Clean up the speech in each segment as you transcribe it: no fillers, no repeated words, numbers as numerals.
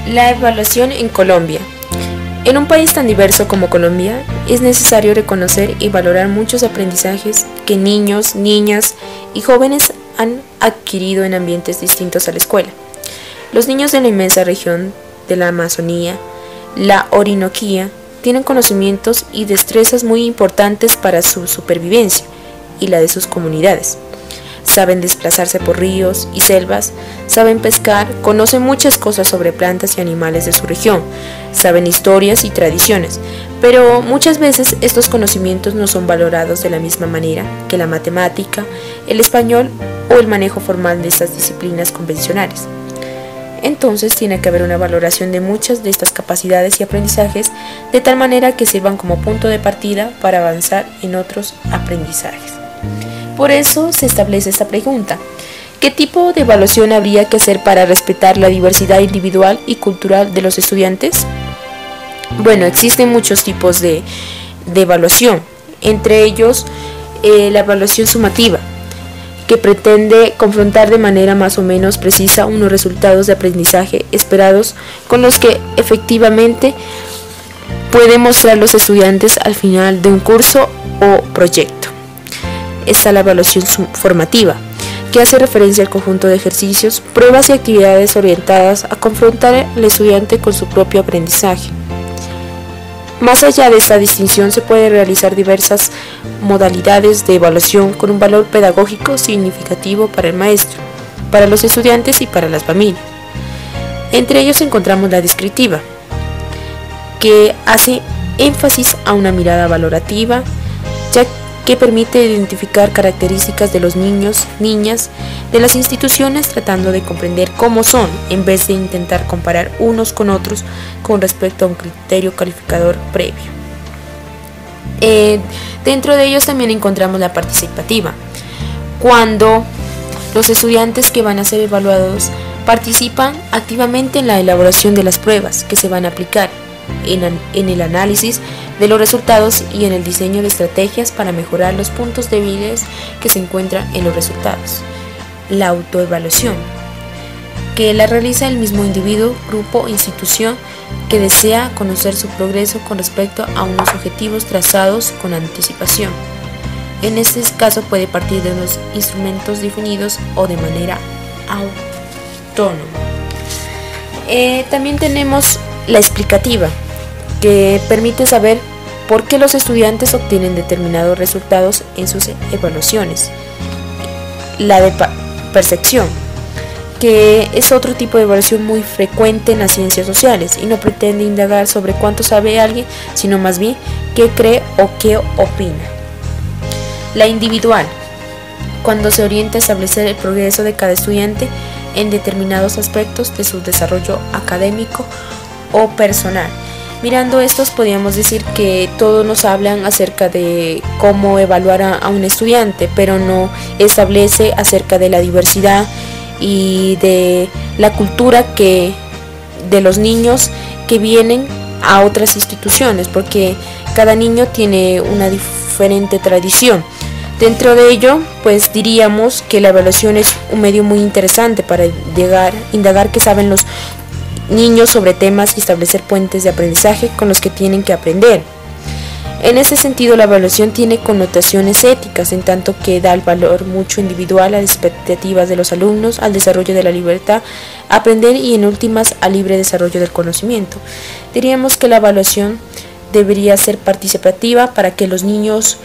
La evaluación en Colombia. En un país tan diverso como Colombia, es necesario reconocer y valorar muchos aprendizajes que niños, niñas y jóvenes han adquirido en ambientes distintos a la escuela. Los niños de la inmensa región de la Amazonía, la Orinoquía, tienen conocimientos y destrezas muy importantes para su supervivencia y la de sus comunidades. Saben desplazarse por ríos y selvas, saben pescar, conocen muchas cosas sobre plantas y animales de su región, saben historias y tradiciones, pero muchas veces estos conocimientos no son valorados de la misma manera que la matemática, el español o el manejo formal de estas disciplinas convencionales. Entonces tiene que haber una valoración de muchas de estas capacidades y aprendizajes de tal manera que sirvan como punto de partida para avanzar en otros aprendizajes. Por eso se establece esta pregunta: ¿qué tipo de evaluación habría que hacer para respetar la diversidad individual y cultural de los estudiantes? Bueno, existen muchos tipos de evaluación, entre ellos la evaluación sumativa, que pretende confrontar de manera más o menos precisa unos resultados de aprendizaje esperados con los que efectivamente pueden mostrar los estudiantes al final de un curso o proyecto. Está la evaluación formativa, que hace referencia al conjunto de ejercicios, pruebas y actividades orientadas a confrontar al estudiante con su propio aprendizaje. Más allá de esta distinción se pueden realizar diversas modalidades de evaluación con un valor pedagógico significativo para el maestro, para los estudiantes y para las familias. Entre ellos encontramos la descriptiva, que hace énfasis a una mirada valorativa, ya que permite identificar características de los niños, niñas, de las instituciones, tratando de comprender cómo son, en vez de intentar comparar unos con otros con respecto a un criterio calificador previo. Dentro de ellos también encontramos la participativa, cuando los estudiantes que van a ser evaluados participan activamente en la elaboración de las pruebas que se van a aplicar, en el análisis de los resultados y en el diseño de estrategias para mejorar los puntos débiles que se encuentran en los resultados. La autoevaluación, que la realiza el mismo individuo, grupo o institución que desea conocer su progreso con respecto a unos objetivos trazados con anticipación. En este caso puede partir de unos instrumentos definidos o de manera autónoma. También tenemos la explicativa, que permite saber por qué los estudiantes obtienen determinados resultados en sus evaluaciones. La de percepción, que es otro tipo de evaluación muy frecuente en las ciencias sociales y no pretende indagar sobre cuánto sabe alguien, sino más bien qué cree o qué opina. La individual, cuando se orienta a establecer el progreso de cada estudiante en determinados aspectos de su desarrollo académico o personal. Mirando estos, podríamos decir que todos nos hablan acerca de cómo evaluar a un estudiante, pero no establece acerca de la diversidad y de la cultura de los niños que vienen a otras instituciones, porque cada niño tiene una diferente tradición. Dentro de ello, pues diríamos que la evaluación es un medio muy interesante para indagar qué saben los niños sobre temas y establecer puentes de aprendizaje con los que tienen que aprender. En ese sentido, la evaluación tiene connotaciones éticas, en tanto que da el valor mucho individual a las expectativas de los alumnos, al desarrollo de la libertad, a aprender y en últimas al libre desarrollo del conocimiento. Diríamos que la evaluación debería ser participativa para que los niños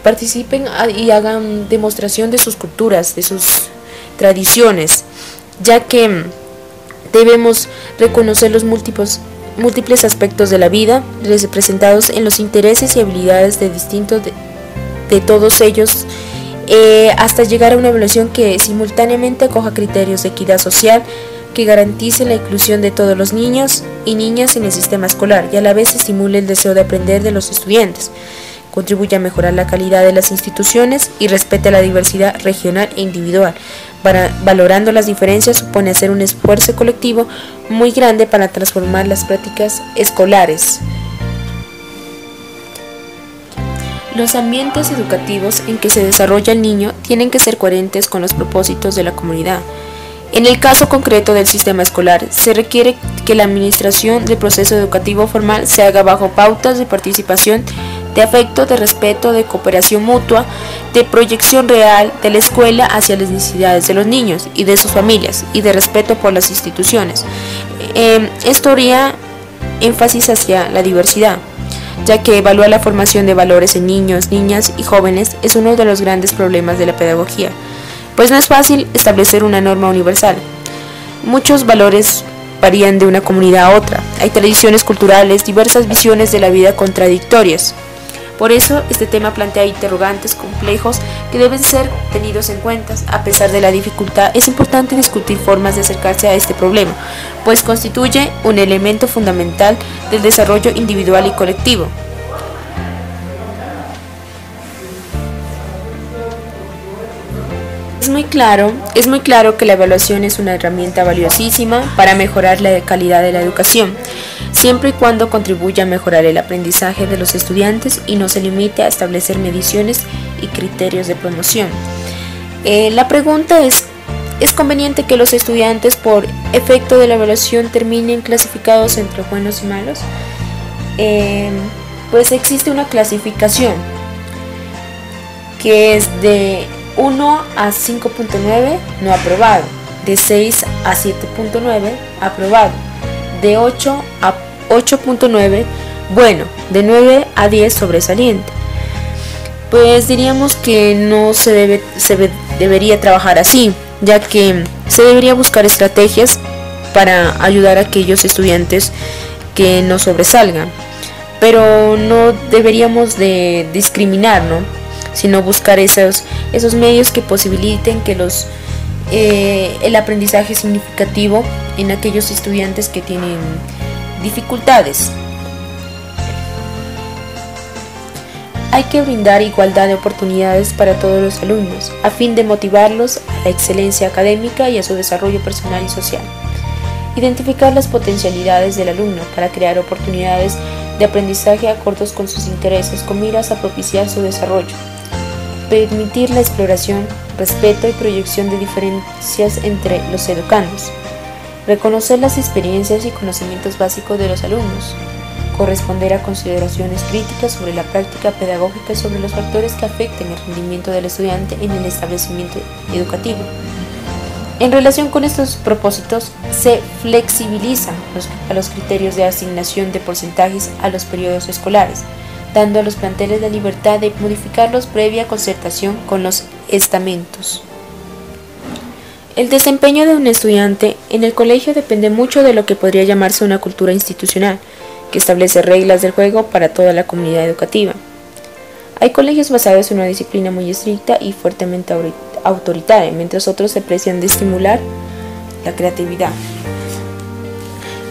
participen y hagan demostración de sus culturas, de sus tradiciones, ya que debemos reconocer los múltiples aspectos de la vida representados en los intereses y habilidades de todos ellos, hasta llegar a una evaluación que simultáneamente acoja criterios de equidad social, que garantice la inclusión de todos los niños y niñas en el sistema escolar y a la vez estimule el deseo de aprender de los estudiantes, contribuye a mejorar la calidad de las instituciones y respete la diversidad regional e individual. Valorando las diferencias supone hacer un esfuerzo colectivo muy grande para transformar las prácticas escolares. Los ambientes educativos en que se desarrolla el niño tienen que ser coherentes con los propósitos de la comunidad En el caso concreto del sistema escolar, se requiere que la administración del proceso educativo formal se haga bajo pautas de participación, de afecto, de respeto, de cooperación mutua, de proyección real de la escuela hacia las necesidades de los niños y de sus familias, y de respeto por las instituciones. Esto haría énfasis hacia la diversidad, ya que evalúa la formación de valores en niños, niñas y jóvenes es uno de los grandes problemas de la pedagogía, pues no es fácil establecer una norma universal. Muchos valores varían de una comunidad a otra, hay tradiciones culturales, diversas visiones de la vida contradictorias. Por eso, este tema plantea interrogantes complejos que deben ser tenidos en cuenta. A pesar de la dificultad, es importante discutir formas de acercarse a este problema, pues constituye un elemento fundamental del desarrollo individual y colectivo. Es muy claro que la evaluación es una herramienta valiosísima para mejorar la calidad de la educación, siempre y cuando contribuya a mejorar el aprendizaje de los estudiantes y no se limite a establecer mediciones y criterios de promoción. La pregunta ¿es conveniente que los estudiantes por efecto de la evaluación terminen clasificados entre buenos y malos? Pues existe una clasificación que es de 1 a 5.9 no aprobado, de 6 a 7.9 aprobado, de 8 a 8.9 bueno, de 9 a 10 sobresaliente. Pues diríamos que no debería trabajar así, ya que se debería buscar estrategias para ayudar a aquellos estudiantes que no sobresalgan, pero no deberíamos de discriminar, ¿no? Sino buscar esos medios que posibiliten que el aprendizaje significativo en aquellos estudiantes que tienen dificultades. Hay que brindar igualdad de oportunidades para todos los alumnos, a fin de motivarlos a la excelencia académica y a su desarrollo personal y social. Identificar las potencialidades del alumno para crear oportunidades de aprendizaje acordes con sus intereses, con miras a propiciar su desarrollo. Permitir la exploración, respeto y proyección de diferencias entre los educandos. Reconocer las experiencias y conocimientos básicos de los alumnos. Corresponder a consideraciones críticas sobre la práctica pedagógica y sobre los factores que afecten el rendimiento del estudiante en el establecimiento educativo. En relación con estos propósitos, se flexibilizan los criterios de asignación de porcentajes a los periodos escolares, dando a los planteles la libertad de modificarlos previa concertación con los estamentos. El desempeño de un estudiante en el colegio depende mucho de lo que podría llamarse una cultura institucional, que establece reglas del juego para toda la comunidad educativa. Hay colegios basados en una disciplina muy estricta y fuertemente autoritaria, mientras otros se precian de estimular la creatividad.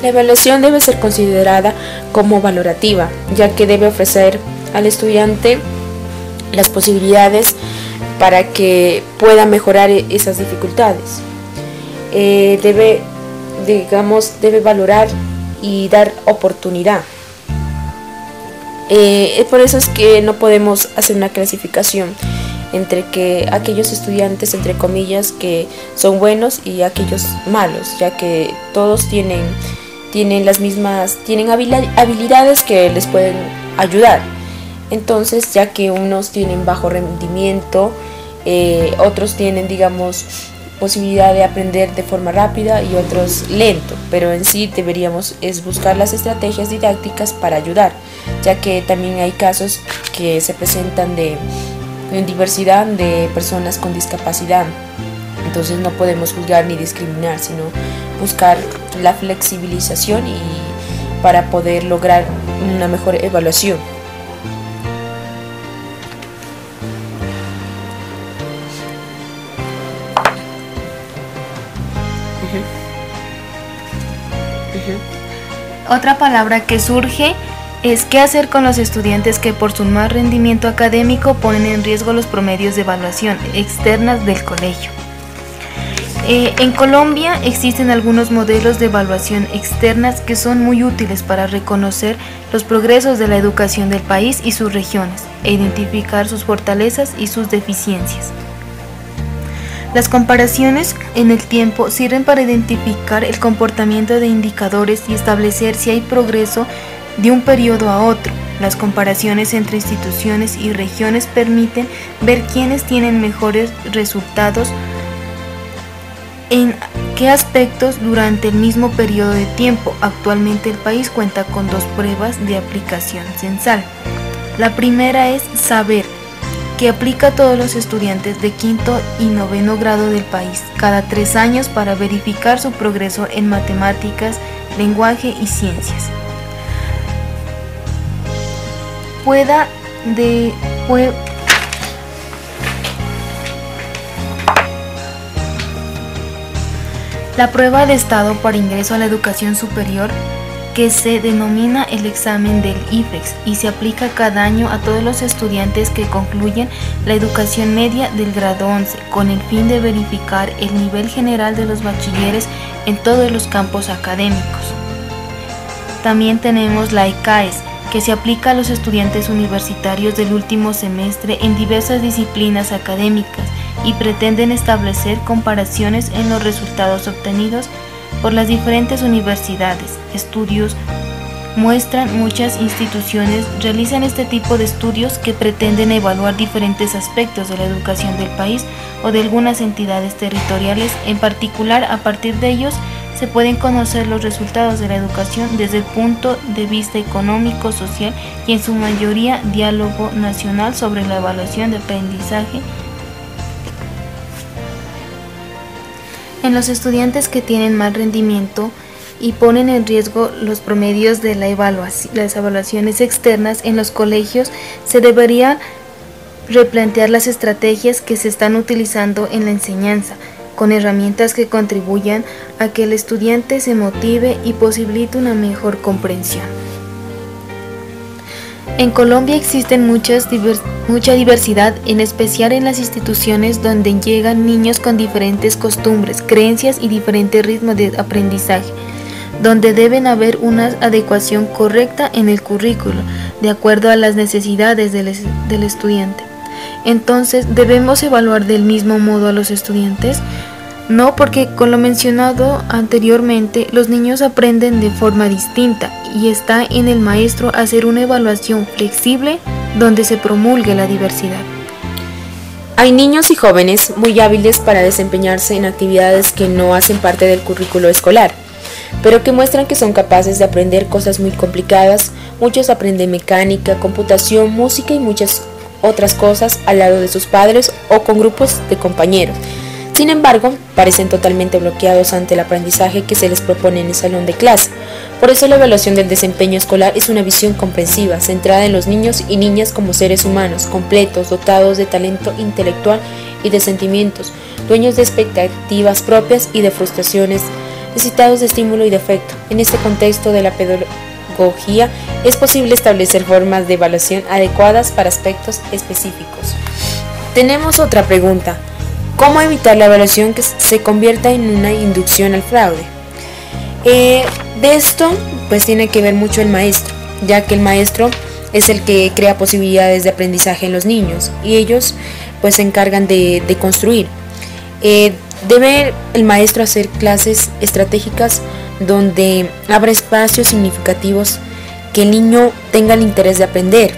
La evaluación debe ser considerada como valorativa, ya que debe ofrecer al estudiante las posibilidades para que pueda mejorar esas dificultades. Debe valorar y dar oportunidad. Por eso es que no podemos hacer una clasificación entre que aquellos estudiantes, entre comillas, que son buenos y aquellos malos, ya que todos tienen habilidades que les pueden ayudar. Entonces, ya que unos tienen bajo rendimiento, otros tienen, posibilidad de aprender de forma rápida y otros lento, pero en sí deberíamos buscar las estrategias didácticas para ayudar, ya que también hay casos que se presentan en diversidad de personas con discapacidad. Entonces no podemos juzgar ni discriminar, sino buscar la flexibilización y para poder lograr una mejor evaluación. Otra palabra que surge es qué hacer con los estudiantes que por su mal rendimiento académico ponen en riesgo los promedios de evaluación externas del colegio. En Colombia existen algunos modelos de evaluación externas que son muy útiles para reconocer los progresos de la educación del país y sus regiones e identificar sus fortalezas y sus deficiencias. Las comparaciones en el tiempo sirven para identificar el comportamiento de indicadores y establecer si hay progreso de un periodo a otro. Las comparaciones entre instituciones y regiones permiten ver quiénes tienen mejores resultados en qué aspectos durante el mismo periodo de tiempo. Actualmente el país cuenta con 2 pruebas de aplicación censal. La primera es Saber, que aplica a todos los estudiantes de quinto y noveno grado del país cada 3 años para verificar su progreso en matemáticas, lenguaje y ciencias. La prueba de estado para ingreso a la educación superior, que se denomina el examen del IFEX y se aplica cada año a todos los estudiantes que concluyen la educación media del grado 11, con el fin de verificar el nivel general de los bachilleres en todos los campos académicos. También tenemos la ECAES, que se aplica a los estudiantes universitarios del último semestre en diversas disciplinas académicas y pretenden establecer comparaciones en los resultados obtenidos por las diferentes universidades. Estudios muestran muchas instituciones realizan este tipo de estudios que pretenden evaluar diferentes aspectos de la educación del país o de algunas entidades territoriales. En particular, a partir de ellos se pueden conocer los resultados de la educación desde el punto de vista económico, social y en su mayoría diálogo nacional sobre la evaluación de aprendizaje en los estudiantes que tienen mal rendimiento y ponen en riesgo los promedios de las evaluaciones externas. En los colegios se deberían replantear las estrategias que se están utilizando en la enseñanza, con herramientas que contribuyan a que el estudiante se motive y posibilite una mejor comprensión. En Colombia existen mucha diversidad, en especial en las instituciones donde llegan niños con diferentes costumbres, creencias y diferentes ritmos de aprendizaje, donde deben haber una adecuación correcta en el currículo, de acuerdo a las necesidades del estudiante. Entonces, ¿debemos evaluar del mismo modo a los estudiantes? No, porque con lo mencionado anteriormente, los niños aprenden de forma distinta y está en el maestro hacer una evaluación flexible donde se promulgue la diversidad. Hay niños y jóvenes muy hábiles para desempeñarse en actividades que no hacen parte del currículo escolar, pero que muestran que son capaces de aprender cosas muy complicadas. Muchos aprenden mecánica, computación, música y muchas otras cosas al lado de sus padres o con grupos de compañeros. Sin embargo, parecen totalmente bloqueados ante el aprendizaje que se les propone en el salón de clase. Por eso la evaluación del desempeño escolar es una visión comprensiva, centrada en los niños y niñas como seres humanos, completos, dotados de talento intelectual y de sentimientos, dueños de expectativas propias y de frustraciones, necesitados de estímulo y de afecto. En este contexto de la pedagogía es posible establecer formas de evaluación adecuadas para aspectos específicos. Tenemos otra pregunta. ¿Cómo evitar la evaluación que se convierta en una inducción al fraude? De esto pues tiene que ver mucho el maestro, ya que el maestro es el que crea posibilidades de aprendizaje en los niños y ellos pues se encargan de construir. Debe el maestro hacer clases estratégicas donde abra espacios significativos, que el niño tenga el interés de aprender,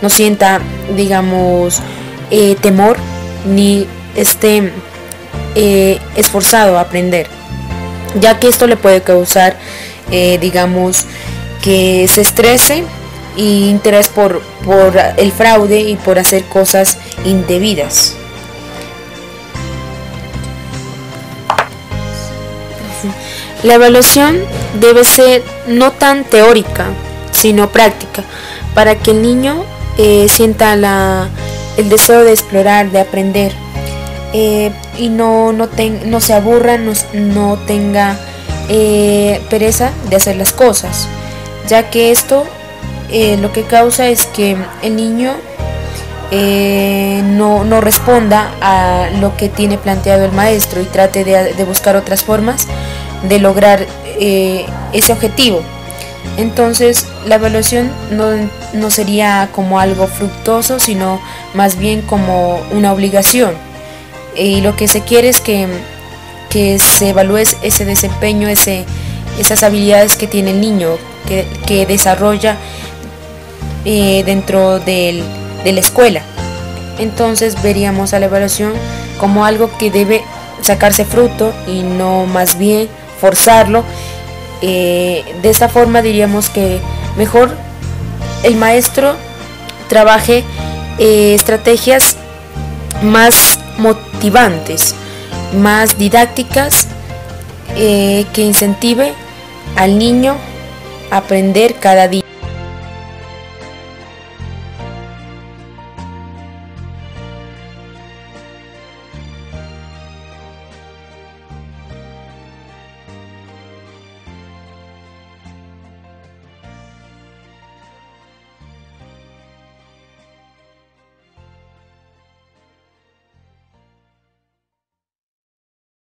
no sienta, digamos, temor ni esté esforzado a aprender, ya que esto le puede causar, digamos, que se estrese y interés por el fraude y por hacer cosas indebidas. La evaluación debe ser no tan teórica, sino práctica, para que el niño sienta el deseo de explorar, de aprender, y no se aburra, no tenga pereza de hacer las cosas, ya que esto lo que causa es que el niño no responda a lo que tiene planteado el maestro y trate de buscar otras formas de lograr ese objetivo. Entonces la evaluación no sería como algo fructuoso, sino más bien como una obligación. y lo que se quiere es que se evalúe ese desempeño, esas habilidades que tiene el niño, que desarrolla dentro de la escuela. Entonces veríamos a la evaluación como algo que debe sacarse fruto y no más bien forzarlo. De esta forma diríamos que mejor el maestro trabaje estrategias más motivantes, más didácticas, que incentive al niño a aprender cada día.